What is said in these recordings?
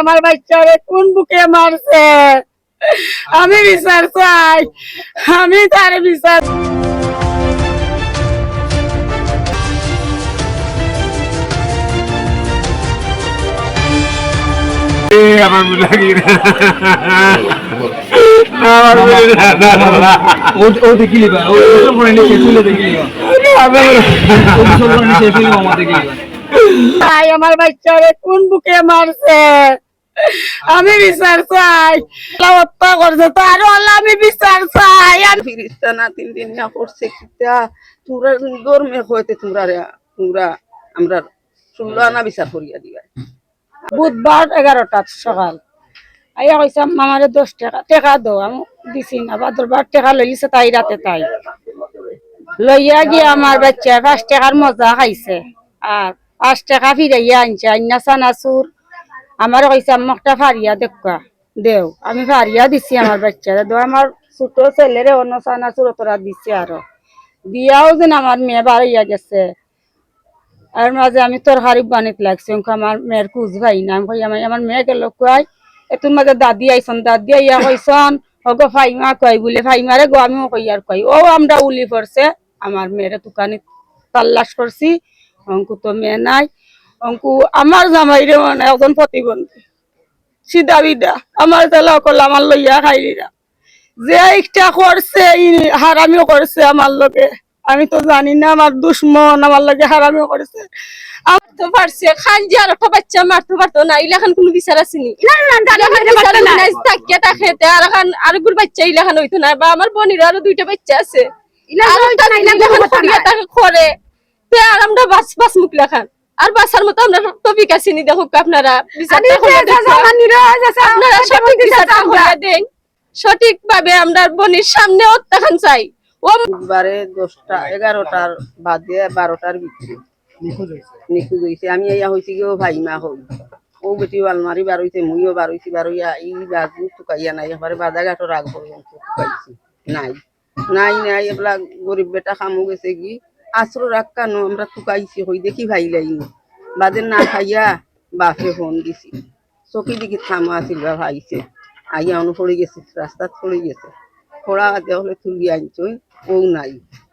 আমার বাচ্চারে কোন বুকে মারছে আমি বিচার চাই আমি তার বিচার আমার লাগি আমার ও দেখিলি বা ও পরে নিচে তুলে দেখিলি আমার বাচ্চারে কোন বুকে মারছে আমি বিচার চাই হত্যা করছে তো আরো আল্লাহ আমি বিচার চাই আর ফিরিস্তা না 3 দিন না করছে কিতা তোমরা ধর্মে হইতে তোমরা আমরা 16 আনা বিচার করিয়া দিবা বুধবার 11টা সকাল আইয়া কইছে আমারে 10 টাকা দাও আমি দিছি না বাদরবার টাকা লইছে তাই রাতে তাই লইয়া গিয়ে আমার বাচ্চা 5 টাকার মজা খাইছে আর 5 টাকা ফিরাইয়া আনছে আইনা সানাসুর আমার কইছে আমাকটা ফারিয়া দেখা দেও আমি ফারিয়া দিছি আমার বাচ্চারে দো আমার ছোট ছেলেরে অন্য সানাসুর তোরা দিছি আরো দিয়াও যেন আমার মেয়ে বাড়াইয়া গেছে আর মাঝে আমি তরকারি বানিতে লাগছি আমার মেয়ের কুচ ভাই না আমি আমার মেয়ে গেল কয় এতুর মাঝে দাদি আইসন দাদি আইয়া কইসন হগো ফাইমা কয় বলে ফাইমারে গো আমিও কই আর কই ও আমরা উলি পড়ছে আমার মেয়েরে দোকানে তাল্লাশ করছি অঙ্কু তো মেয়ে নাই অঙ্কু আমার জামাইরে মানে একজন প্রতিবন্ধী সিধা বিদা আমার তালা অকল আমার লইয়া খাইলিরা যে একটা করছে হারামিও করছে আমার লগে আমি তো জানি না আমার দুশ্মন আমার লগে হারামিও করেছে আমার তো পারছে খান যে আর একটা বাচ্চা মারতে পারতো না ইলাখান কোনো বিচার আসেনি আর এখন আরেকগুলো বাচ্চা ইলাখান হইতো না বা আমার বোনের আরো 2টা বাচ্চা আছে করে আর আমরা বাস মুখ লেখান আর বাসার মতো আমরা টপিক আসেনি দেখো আপনারা সঠিক ভাবে আমরা বোনের সামনে অত্যাখান চাই ও বুধবারে 11টার বাদে 12টার ভিতরে নিখোঁজ হয়েছে আমি ইয়া হয়েছি গিয়ে ভাইমা হই ও বেটি আলমারি বার হইছে মুইও বার হইছি বার হইয়া এই বাজু টুকাইয়া নাই এবারে বাজা ঘাটো রাগ পর্যন্ত টুকাইছি নাই নাই নাই এগুলা গরিব বেটা খামু গেছে কি আশ্র রাখ কেন আমরা টুকাইছি হই দেখি ভাই লাইনি বাদের না খাইয়া বাপে ফোন দিছি চকি দেখি থামা আছিল বা ভাইছে আইয়া অনু পড়ে গেছে রাস্তাত পড়ে গেছে পড়া হলে তুলি আনছই ও নাই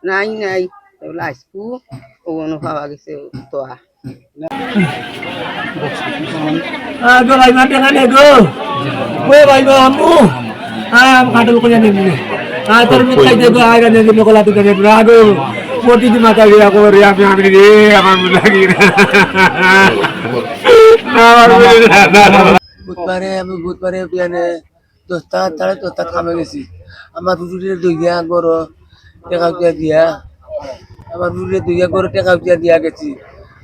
নাই নাই এগুলো আসবো ও অনু পাওয়া গেছে তো প্রতিদিন মাথা বিয়া করে আমি রে আমার লাগি বুধবারে বিয়ানে 10টা 10:30 কামে গেছি আমার রুটির দইয়া গর টাকা দিয়া আমার রুটির দইয়া গর টাকা দিয়া গেছি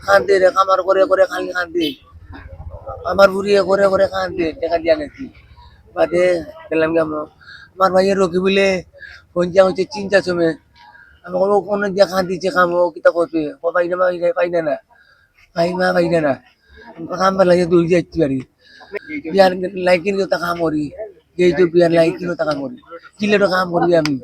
খান্দে রে কামার করে খালি খান্দে আমার বুড়িয়ে করে খান্দে টাকা দিয়া গেছি বাদে গেলাম আমার ভাইয়ের রোগী বলে পঞ্চা হচ্ছে চিন্তা সময় আমি কোনো দিয়া খান্দিছে খামো কিতা করবে পাইনা না কাম লাগে দৌড় যাইতে পারি বিয়ার লাইকিন তা কাম করি এই তো বিয়ার লাইকিনও তা কাম করি কিলেটো কাম করি আমি